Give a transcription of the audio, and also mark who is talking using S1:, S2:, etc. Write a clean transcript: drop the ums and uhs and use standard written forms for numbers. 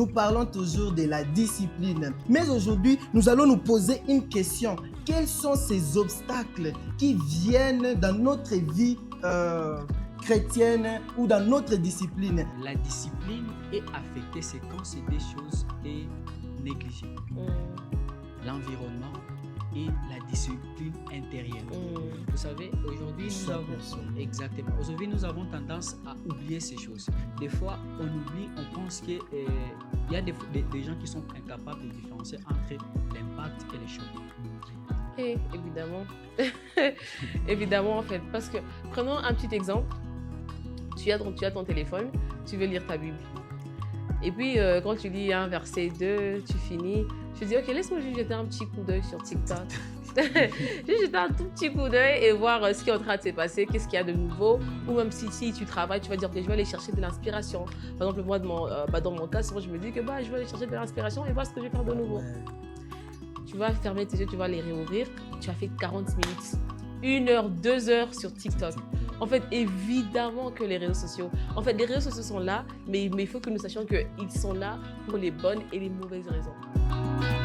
S1: nous parlons toujours de la discipline. Mais aujourd'hui, nous allons nous poser une question. Quels sont ces obstacles qui viennent dans notre vie chrétienne ou dans notre discipline?
S2: La discipline est affectée, c'est quand c'est des choses est négligées. L'environnement et la discipline intérieure. Vous savez, aujourd'hui, nous avons tendance à oublier ces choses. Des fois, on oublie, on pense qu'il y a des gens qui sont incapables de différencier entre l'impact et les choses.
S3: Et évidemment, évidemment en fait, parce que prenons un petit exemple. Tu as ton téléphone, tu veux lire ta Bible. Et puis, quand tu lis un verset 2, tu finis, tu te dis, ok, laisse-moi juste jeter un petit coup d'œil sur TikTok. Juste jeter un tout petit coup d'œil et voir ce qui est en train de se passer, qu'est-ce qu'il y a de nouveau. Ou même si tu travailles, tu vas dire que je vais aller chercher de l'inspiration. Par exemple, moi, dans mon cas, souvent, je me dis que je vais aller chercher de l'inspiration et voir ce que je vais faire de nouveau. Tu vas fermer tes yeux, tu vas les réouvrir. Tu as fait 40 minutes, 1 heure, 2 heures sur TikTok. En fait, évidemment que les réseaux sociaux sont là, mais il faut que nous sachions qu'ils sont là pour les bonnes et les mauvaises raisons.